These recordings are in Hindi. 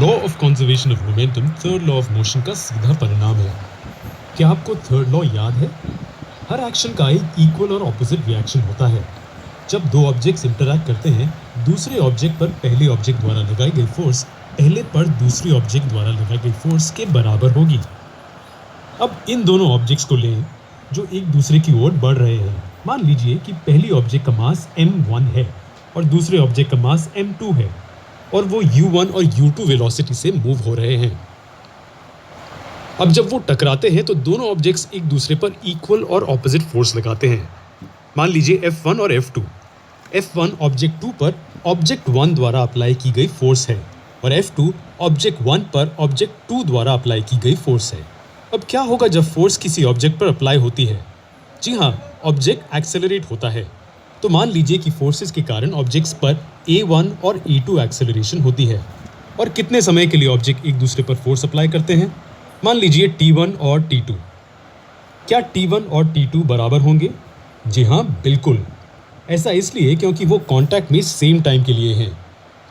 Law of conservation of momentum third law of motion का सीधा परिणाम है। क्या आपको थर्ड लॉ याद है? हर एक्शन का एक इक्वल और ऑपोजिट रिएक्शन होता है। जब दो ऑब्जेक्ट्स इंटरैक्ट करते हैं, दूसरे ऑब्जेक्ट पर पहले ऑब्जेक्ट द्वारा लगाई गई फोर्स पहले पर दूसरी ऑब्जेक्ट द्वारा लगाई गई फोर्स के बराबर होगी। अब इन दोनों ऑब्जेक्ट्स को लें जो एक दूसरे की ओर बढ़ रहे हैं। मान लीजिए कि पहली ऑब्जेक्ट का मास m1 है और दूसरे ऑब्जेक्ट का मास m2 है और वो u1 और u2 वेलोसिटी से मूव हो रहे हैं। अब जब वो टकराते हैं तो दोनों ऑब्जेक्ट्स एक दूसरे पर इक्वल और ऑपोजिट फोर्स लगाते हैं। मान लीजिए F1 और F2। F1 ऑब्जेक्ट 2 पर ऑब्जेक्ट 1 द्वारा अप्लाई की गई फोर्स है और F2 ऑब्जेक्ट 1 पर ऑब्जेक्ट 2 द्वारा अप्लाई की गई फोर्स है। अब क्या होगा जब फोर्स किसी ऑब्जेक्ट पर अप्लाई होती है? जी हाँ, ऑब्जेक्ट एक्सेलरेट होता है। तो मान लीजिए कि फोर्सेस के कारण ऑब्जेक्ट्स पर A1 और A2 एक्सेलरेशन होती है। और कितने समय के लिए ऑब्जेक्ट एक दूसरे पर फोर्स अप्लाई करते हैं? मान लीजिए T1 और T2। क्या T1 और T2 बराबर होंगे? जी हाँ, बिल्कुल। ऐसा इसलिए क्योंकि वो कांटेक्ट में सेम टाइम के लिए हैं।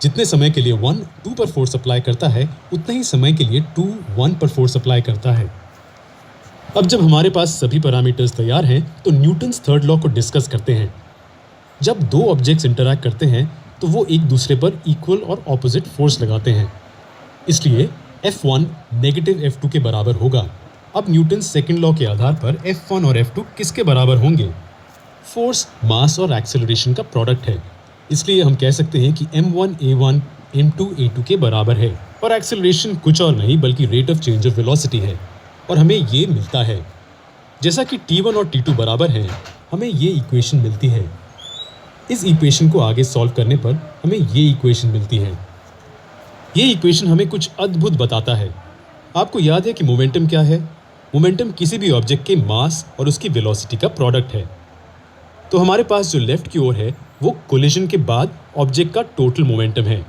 जितने समय के लिए 1 2 पर फोर्स अप्लाई करता है, उतने ही समय के लिए 2 1 पर फोर्स अप्लाई करता है। अब जब हमारे पास सभी पैरामीटर्स तैयार हैं, तो न्यूटन्स थर्ड लॉ को डिस्कस करते हैं। जब दो ऑब्जेक्ट्स इंटरैक्ट करते हैं तो वो एक दूसरे पर इक्वल और ऑपोजिट फोर्स लगाते हैं। इसलिए F1 नेगेटिव F2 के बराबर होगा। अब न्यूटन्स सेकंड लॉ के आधार पर F1 और F2 किसके बराबर होंगे? फोर्स, मास और एक्सेलरेशन का प्रोडक्ट है। इसलिए हम कह सकते हैं कि m1 a1 m2 a2 के बराबर है और एक्सेलरेशन कुछ और नहीं बल्कि rate of change of velocity है। और हमें ये मिलता है। जैसा कि T1 और T2 बराबर हैं, हमें ये इक्वेशन मिलती है। इस इक्वेशन को आगे सॉल्व करने पर हमें ये इक्वेशन मिलती है। ये इक्वेशन हमें कुछ अद्भुत बताता है। आपको याद है कि मोमेंटम क्या है? मोमेंटम किसी भी ऑब्जेक्ट के मास और उसकी वेलोसिटी का प्रोडक्ट है। तो हमारे पास जो लेफ्ट की ओर है वो कोलिजन के बाद ऑब्जेक्ट का टोटल मोमेंटम है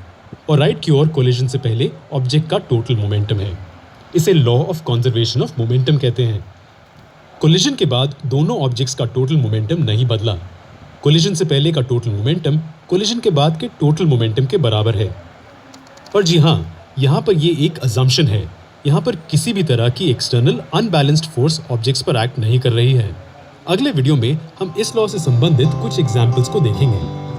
और राइट की ओर कोलिजन से पहले ऑब्जेक्ट का टोटल मोमेंटम है। इसे law of conservation of momentum कहते हैं। कोलिजन के बाद दोनों ऑब्जेक्ट्स का टोटल मोमेंटम नहीं बदला। कोलिजन से पहले का टोटल मोमेंटम कोलिजन के बाद के टोटल मोमेंटम के बराबर है। और जी हाँ, यहाँ पर ये एक अजम्पशन है। यहाँ पर किसी भी तरह की एक्सटर्नल अनबैलेंस्ड फोर्स ऑब्जेक्ट्स पर एक्ट नहीं कर रही है। अगले वीडियो में हम इस लॉ से संबंधित कुछ एग्जाम्पल्स को देखेंगे।